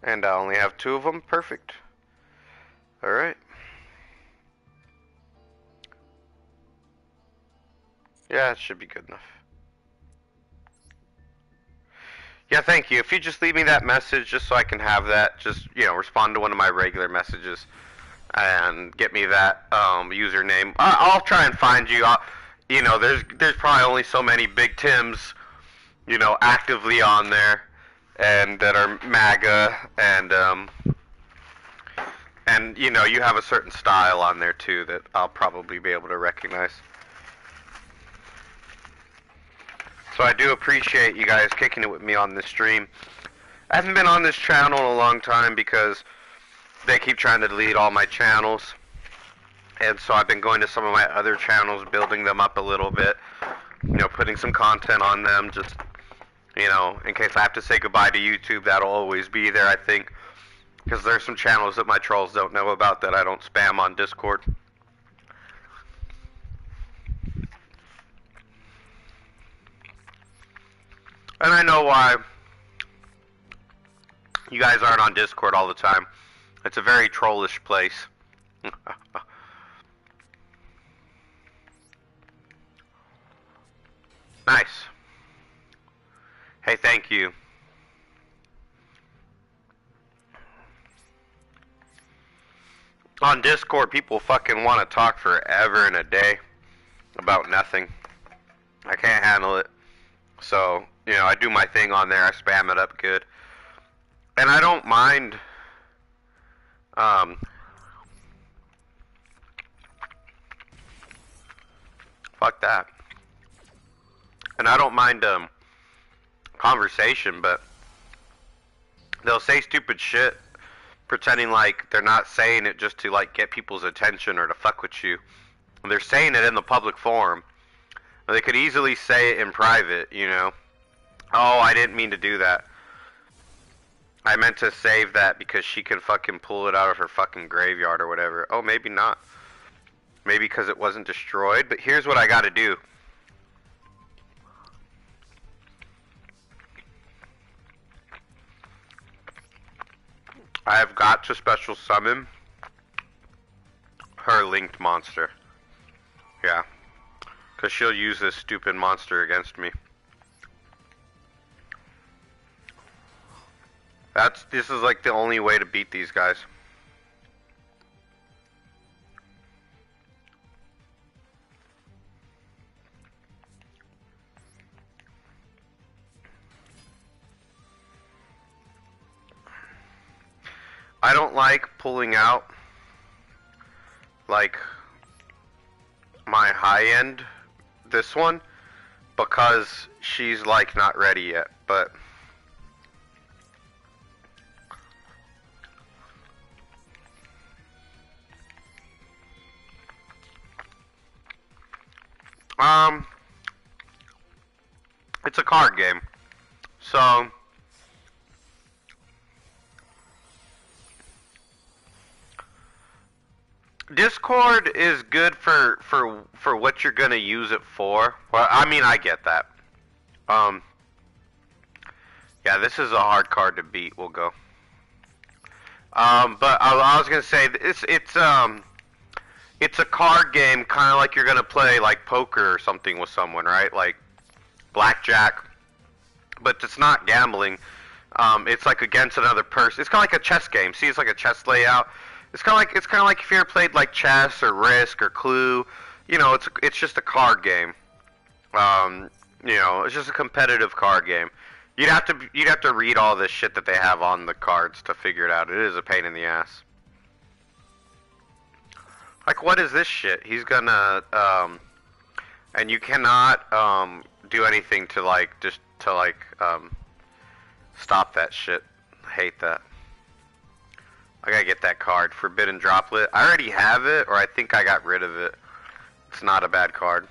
And I only have 2 of them. Perfect. Alright. Yeah, it should be good enough. Yeah, thank you. If you just leave me that message just so I can have that, just, respond to one of my regular messages and get me that username. I'll try and find you. There's probably only so many Big Tims, actively on there, and that are MAGA, and you have a certain style on there too that I'll probably be able to recognize. So I do appreciate you guys kicking it with me on this stream. I haven't been on this channel in a long time because they keep trying to delete all my channels. And so I've been going to some of my other channels, building them up a little bit, putting some content on them, just, in case I have to say goodbye to YouTube. That'll always be there, I think, because there's some channels that my trolls don't know about that I don't spam on Discord. And I know why you guys aren't on Discord all the time. It's a very trollish place. Nice. Hey, thank you. On Discord, people fucking want to talk forever and a day about nothing. I can't handle it. So, I do my thing on there. I spam it up good. And I don't mind, fuck that. And I don't mind, conversation, but they'll say stupid shit, pretending like they're not saying it just to, like, get people's attention or to fuck with you. And they're saying it in the public forum. They could easily say it in private, Oh, I didn't mean to do that. I meant to save that because she can fucking pull it out of her fucking graveyard or whatever. Oh, maybe not. Maybe because it wasn't destroyed. But here's what I gotta do. I have got to special summon her linked monster. Yeah. Because she'll use this stupid monster against me. This is like the only way to beat these guys. I don't like pulling out like my high end, this one, because she's like not ready yet, but it's a card game. So Discord is good for what you're gonna use it for. Well, I mean, I get that. Um, yeah, this is a hard card to beat. We'll go. But I was gonna say it's a card game, kind of like you're gonna play like poker or something with someone, right? Like blackjack, but it's not gambling. It's like against another person. It's kind of like a chess game. See, it's like a chess layout. It's kind of like if you ever played like chess or Risk or Clue. You know, it's just a card game. It's just a competitive card game. You'd have to read all this shit that they have on the cards to figure it out. It is a pain in the ass. Like, what is this shit? He's gonna and you cannot do anything to stop that shit. I hate that. I gotta get that card, Forbidden Droplet. I already have it, or I think I got rid of it. It's not a bad card.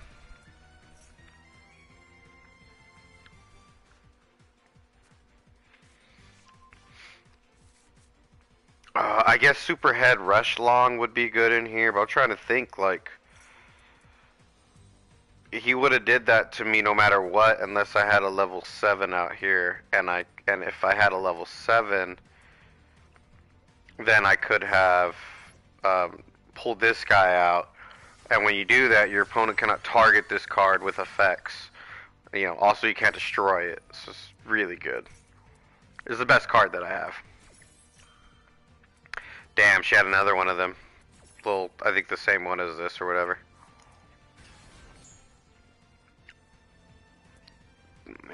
I guess Superhead Rush Long would be good in here, but I'm trying to think, like, he would have did that to me no matter what, unless I had a level 7 out here, and if I had a level 7, then I could have pulled this guy out, and when you do that, your opponent cannot target this card with effects. Also you can't destroy it. It's just really good. It's the best card that I have. Damn, she had another one of them. I think the same one as this or whatever.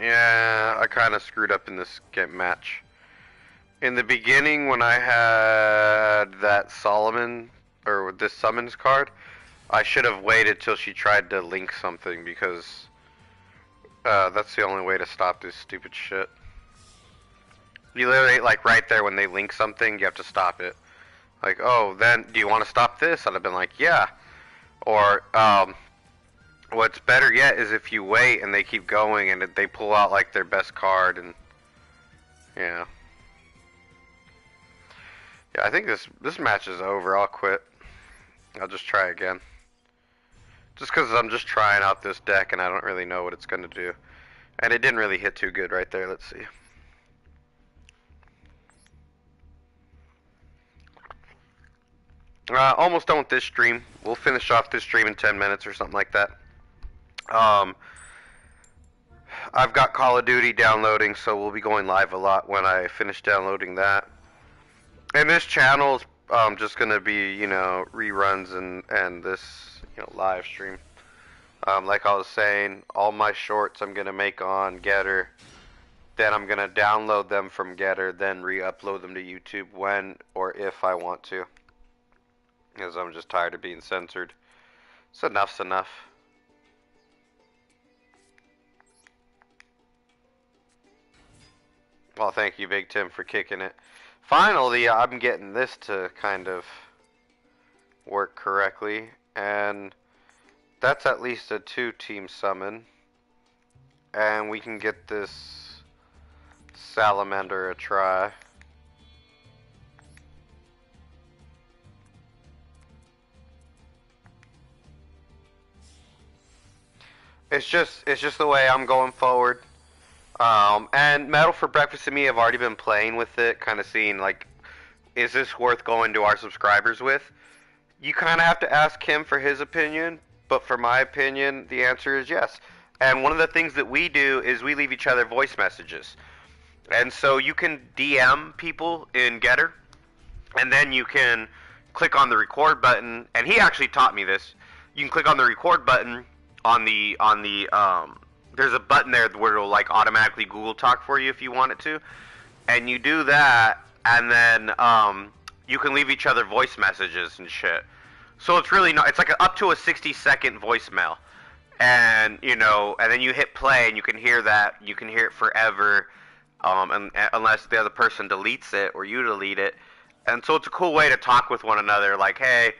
Yeah, I kind of screwed up in this match. In the beginning, when I had that Solomon, or this summons card, I should have waited till she tried to link something, because that's the only way to stop this stupid shit. You literally, like, right there when they link something, you have to stop it. Like, oh, then, do you want to stop this? I'd have been like, yeah. Or, what's better yet is if you wait and they keep going and they pull out, like, their best card, and, yeah. Yeah, I think this match is over. I'll quit. I'll just try again. Just because I'm just trying out this deck and I don't really know what it's going to do. And it didn't really hit too good right there. Let's see. Almost done with this stream. We'll finish off this stream in 10 minutes or something like that. I've got Call of Duty downloading, so we'll be going live a lot when I finish downloading that. And this channel is just going to be, reruns and this, live stream. Like I was saying, all my shorts I'm going to make on Getter. Then I'm going to download them from Getter, then re-upload them to YouTube when or if I want to. Because I'm just tired of being censored. So enough's enough. Well, thank you, Big Tim, for kicking it. Finally, I'm getting this to kind of work correctly. And that's at least a 2-team summon. And we can get this Salamander a try. It's just the way I'm going forward. And Metal for Breakfast and me have already been playing with it, kind of seeing like is this worth going to our subscribers with? You kind of have to ask him for his opinion, but for my opinion, the answer is yes. And one of the things that we do is we leave each other voice messages. And so you can DM people in Getter, and then you can click on the record button. And he actually taught me this. You can click on the record button on the there's a button there where it'll like automatically Google Talk for you if you want it to, and you do that, and then you can leave each other voice messages and shit. So it's really not. It's like up to a 60-second voicemail, and and then you hit play, and you can hear that. You can hear it forever, and unless the other person deletes it or you delete it. And so it's a cool way to talk with one another. Like, hey,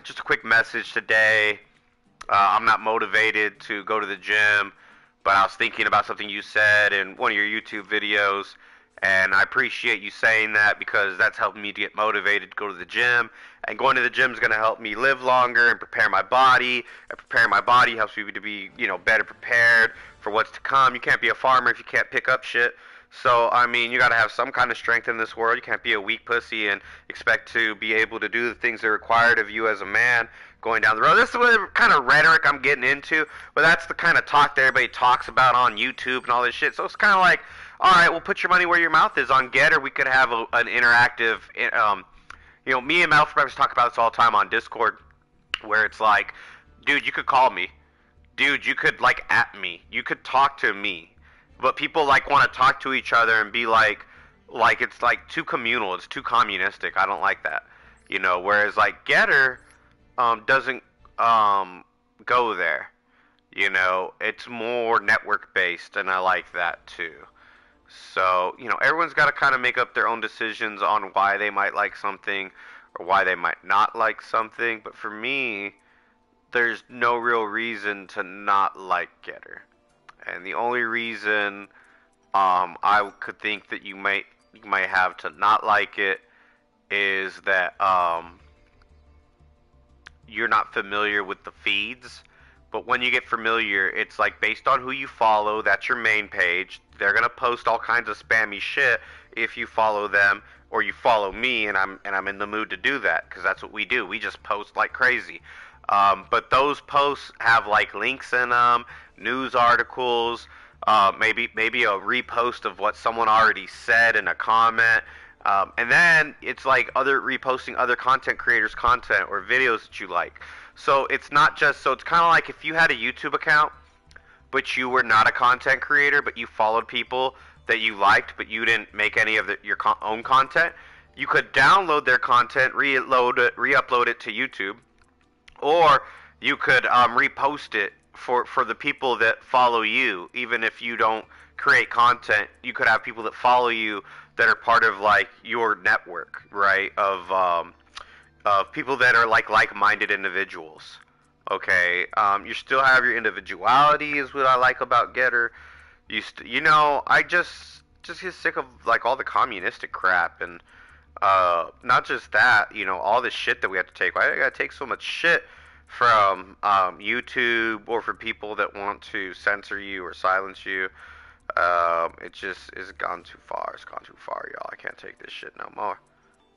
just a quick message today. I'm not motivated to go to the gym, but I was thinking about something you said in one of your YouTube videos, and I appreciate you saying that because that's helping me to get motivated to go to the gym. And going to the gym is going to help me live longer and prepare my body. And preparing my body helps me to be, better prepared for what's to come. You can't be a farmer if you can't pick up shit. So, I mean, you got to have some kind of strength in this world. You can't be a weak pussy and expect to be able to do the things that are required of you as a man going down the road. This is the kind of rhetoric I'm getting into, but that's the kind of talk that everybody talks about on YouTube and all this shit. So it's kind of like, all right, well, put your money where your mouth is. On Getter, we could have an interactive, me and Malcolm brothers talk about this all the time on Discord, where it's like, dude, you could call me. Dude, you could, like, at me. You could talk to me. But people like want to talk to each other and be like it's like too communal. It's too communistic. I don't like that. Whereas like Getter doesn't go there. It's more network based, and I like that too. So everyone's got to kind of make up their own decisions on why they might like something or why they might not like something. But for me, there's no real reason to not like Getter. And the only reason I could think that you might have to not like it is that you're not familiar with the feeds. But when you get familiar, it's like based on who you follow, that's your main page. They're gonna post all kinds of spammy shit if you follow them or you follow me, and I'm in the mood to do that because that's what we do. We just post like crazy. But those posts have like links in them, news articles, maybe a repost of what someone already said in a comment, and then it's like reposting other content creators' content or videos that you like. So it's not just it's kind of like if you had a YouTube account, but you were not a content creator, but you followed people that you liked, but you didn't make any of your own content. You could download their content, re-upload it to YouTube. Or you could repost it for the people that follow you. Even if you don't create content, you could have people that follow you that are part of like your network, right? Of people that are like-minded individuals. Okay, you still have your individuality, is what I like about Getter. I just get sick of like all the communistic crap and. Not just that, all the shit that we have to take. Why do I gotta take so much shit from YouTube or from people that want to censor you or silence you? It just is gone too far. It's gone too far, y'all. I can't take this shit no more.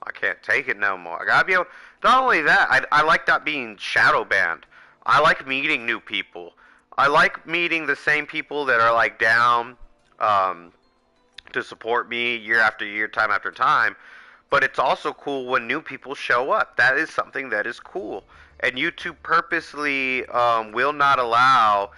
I can't take it no more. I gotta be able. Not only that, I like not being shadow banned. I like meeting new people. I like meeting the same people that are like down to support me year after year, time after time. But it's also cool when new people show up. That is something that is cool. And YouTube purposely will not allow,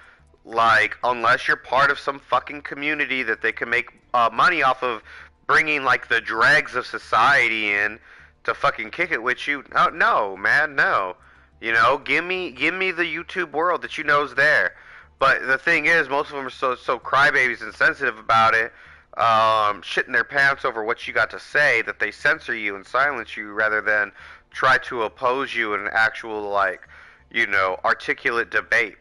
unless you're part of some fucking community that they can make money off of bringing, like, the dregs of society in to fucking kick it with you. No, man, no. Give me the YouTube world that you know is there. But the thing is, most of them are so crybabies and sensitive about it. Shitting their pants over what you got to say that they censor you and silence you rather than try to oppose you in an actual articulate debate,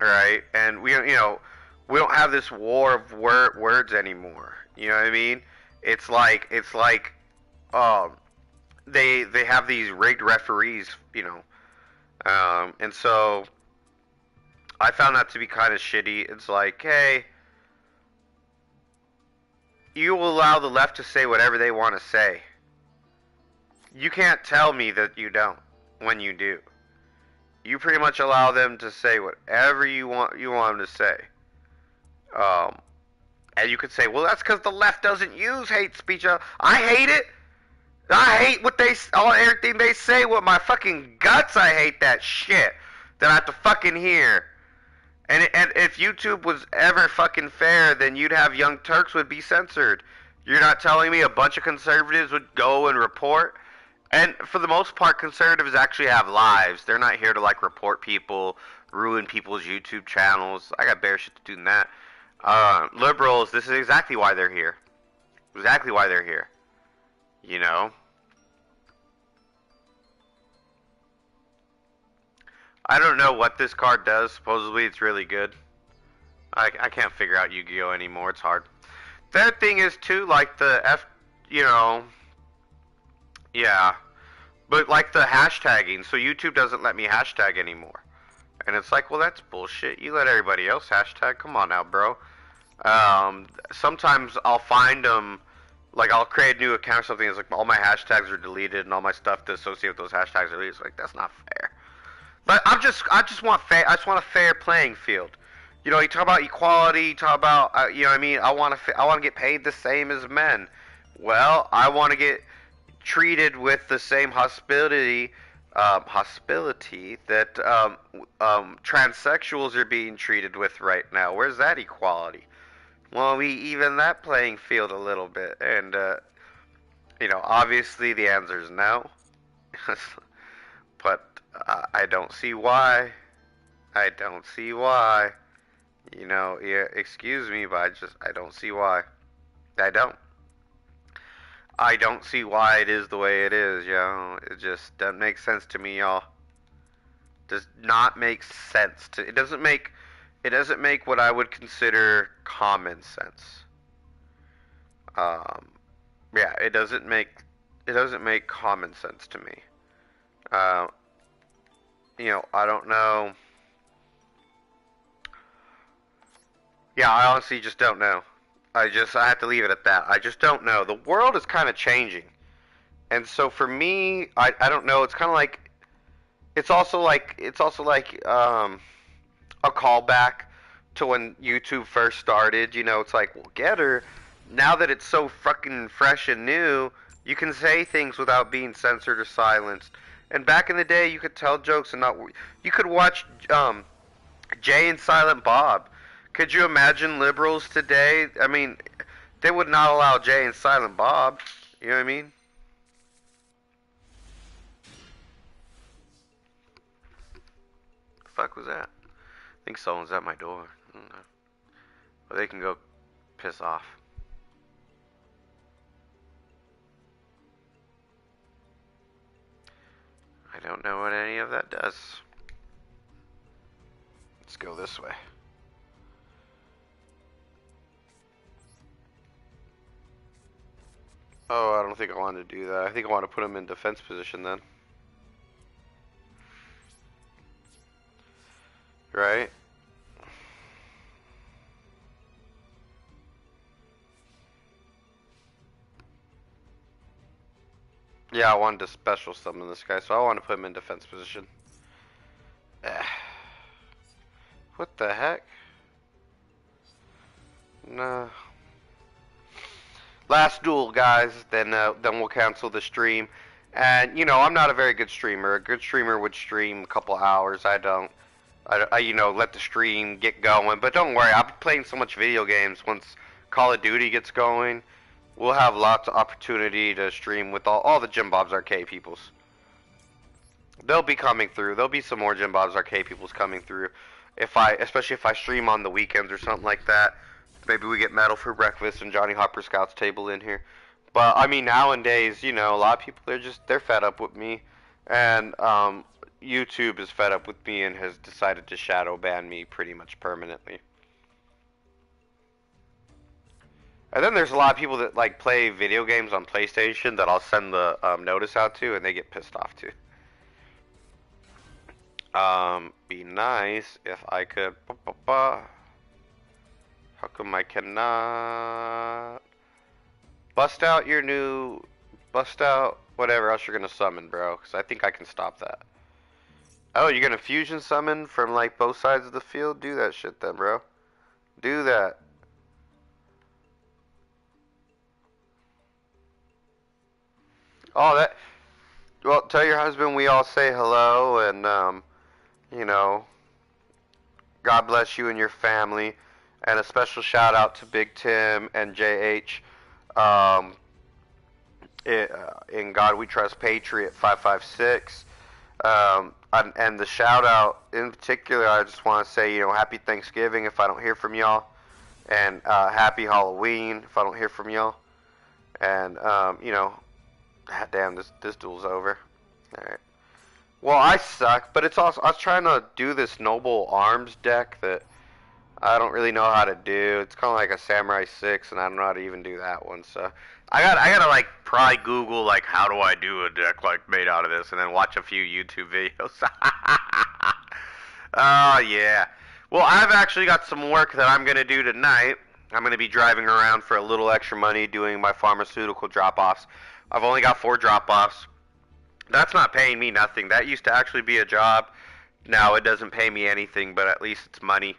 right? And we don't have this war of words anymore. You know what I mean? It's like they have these rigged referees, and so I found that to be kind of shitty. It's like, hey, you will allow the left to say whatever they want to say. You can't tell me that you don't when you do. You pretty much allow them to say whatever you want them to say. Um, and you could say, well, that's because the left doesn't use hate speech. I hate it. I hate everything they say with my fucking guts. I hate that shit that I have to fucking hear. And if YouTube was ever fucking fair, then you'd have Young Turks would be censored. You're not telling me a bunch of conservatives would go and report? And for the most part, conservatives actually have lives. They're not here to like report people, ruin people's YouTube channels. I got better shit to do than that. Liberals, this is exactly why they're here. Exactly why they're here. You know? I don't know what this card does. Supposedly it's really good. I can't figure out Yu-Gi-Oh anymore. It's hard. The other thing is too, like the you know, yeah. But like the hashtagging, so YouTube doesn't let me hashtag anymore. And it's like, well, that's bullshit. You let everybody else hashtag. Come on now, bro. Sometimes I'll find them, like I'll create a new account or something. It's like all my hashtags are deleted and all my stuff to associate with those hashtags are deleted. It's like that's not fair. But I just want fair. I just want a fair playing field. You know, you talk about equality. You talk about, you know what I mean. I want to get paid the same as men. Well, I want to get treated with the same hospitality that transsexuals are being treated with right now. Where's that equality? Well, we even that playing field a little bit, and you know, obviously the answer is no. But I don't see why. I don't see why. You know, yeah, excuse me, but I don't see why. I don't. I don't see why it is the way it is, yo. It just doesn't make sense to me, y'all. Does not make sense to. It doesn't make. It doesn't make what I would consider common sense. Um, yeah, it doesn't make. It doesn't make common sense to me. Uh, you know, I don't know. Yeah, I honestly just don't know. I have to leave it at that. I just don't know. The world is kind of changing. And so for me, I don't know. It's kind of like it's also like a callback to when YouTube first started. You know, it's like, well, get her. Now that it's so fucking fresh and new, you can say things without being censored or silenced. And back in the day, you could tell jokes and not. You could watch Jay and Silent Bob. Could you imagine liberals today? I mean, they would not allow Jay and Silent Bob. You know what I mean? The fuck was that? I think someone's at my door. I don't know. But they can go piss off. I don't know what any of that does. Let's go this way. Oh, I don't think I want to do that. I think I want to put him in defense position then. Right? Yeah, I wanted to special summon this guy, so I want to put him in defense position. What the heck? No. Last duel, guys. Then we'll cancel the stream. And you know, I'm not a very good streamer. A good streamer would stream a couple hours. I don't. You know, let the stream get going. But don't worry, I'll be playing so much video games. Once Call of Duty gets going, we'll have lots of opportunity to stream with all the Jim Bob's Arcade peoples. They'll be coming through. There'll be some more Jim Bob's Arcade peoples coming through. Especially if I stream on the weekends or something like that. Maybe we get Metal for Breakfast and Johnny Hopper Scouts table in here. But I mean, nowadays, you know, a lot of people they're fed up with me, and YouTube is fed up with me and has decided to shadow ban me pretty much permanently. And then there's a lot of people that like play video games on PlayStation that I'll send the notice out to, and they get pissed off too. Be nice if I could. How come I cannot bust out your new? Bust out. whatever else you're gonna summon, bro. Because I think I can stop that. Oh, you're gonna fusion summon from like both sides of the field? Do that shit then, bro. Do that. Oh, that. Well, tell your husband we all say hello, and you know, God bless you and your family, and a special shout out to Big Tim and JH. Um, in God We Trust Patriot 556. And the shout out in particular, I just want to say, happy Thanksgiving if I don't hear from y'all, and happy Halloween if I don't hear from y'all, and damn, this duel's over. All right. Well, I suck, but it's also I was trying to do this noble arms deck that I don't really know how to do. It's kind of like a Samurai 6, and I don't know how to even do that one. So I gotta like probably Google like how do I do a deck like made out of this, and then watch a few YouTube videos. Oh yeah. Well, I've actually got some work that I'm gonna do tonight. I'm gonna be driving around for a little extra money doing my pharmaceutical drop-offs. I've only got 4 drop-offs. That's not paying me nothing. That used to actually be a job. Now it doesn't pay me anything, but at least it's money,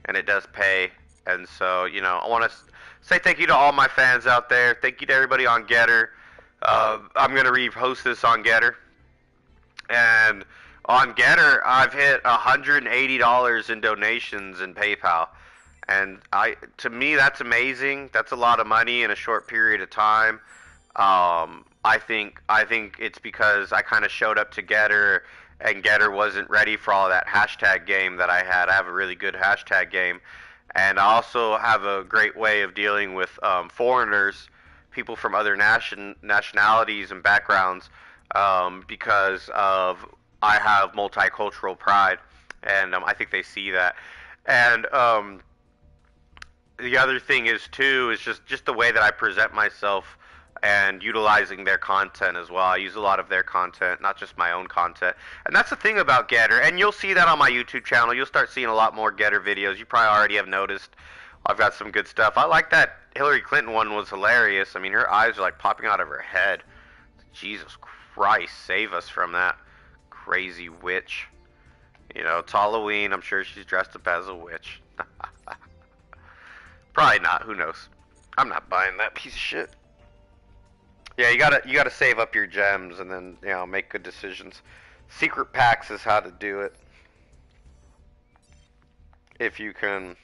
and it does pay. And so, I want to say thank you to all my fans out there. Thank you to everybody on Getter. I'm going to repost this on Getter. And on Getter, I've hit $180 in donations in PayPal. And to me, that's amazing. That's a lot of money in a short period of time. I think it's because I kind of showed up to Getter, and Getter wasn't ready for all that hashtag game that I had. I have a really good hashtag game, and I also have a great way of dealing with foreigners, people from other nationalities and backgrounds, because of I have multicultural pride, and I think they see that. And the other thing is too is just the way that I present myself and utilizing their content as well. I use a lot of their content, not just my own content. And that's the thing about Getter. And you'll see that on my YouTube channel. You'll start seeing a lot more Getter videos. You probably already have noticed. I've got some good stuff. I like that Hillary Clinton one was hilarious. I mean, her eyes are like popping out of her head. Jesus Christ, save us from that crazy witch. It's Halloween. I'm sure she's dressed up as a witch. Probably not. Who knows? I'm not buying that piece of shit. Yeah, you gotta save up your gems and then make good decisions. Secret packs is how to do it. If you can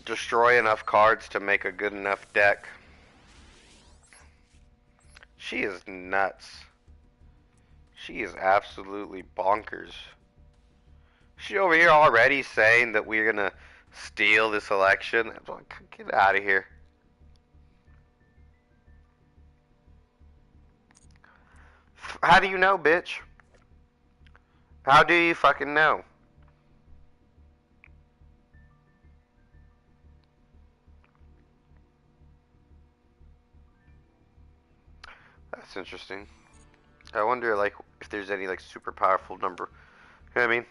destroy enough cards to make a good enough deck. She is nuts. She is absolutely bonkers. She over here already saying that we're gonna steal this election. I'm like, get out of here. How do you know, bitch? How do you fucking know? That's interesting. I wonder, like, if there's any, like, super powerful number. You know what I mean?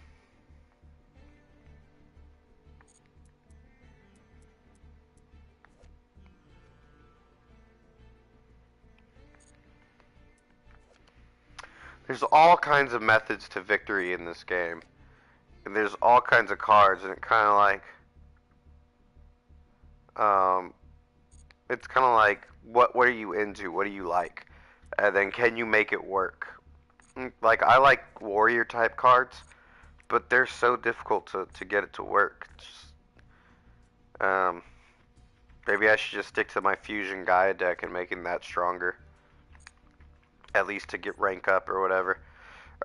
There's all kinds of methods to victory in this game. And there's all kinds of cards, and it kind of like, it's kind of like, what are you into? What do you like? And then can you make it work? Like, I like warrior type cards, but they're so difficult to get it to work. Maybe I should just stick to my Fusion Gaia deck and making that stronger. At least to get rank up or whatever.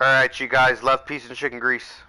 Alright, you guys. Love, peace, and chicken grease.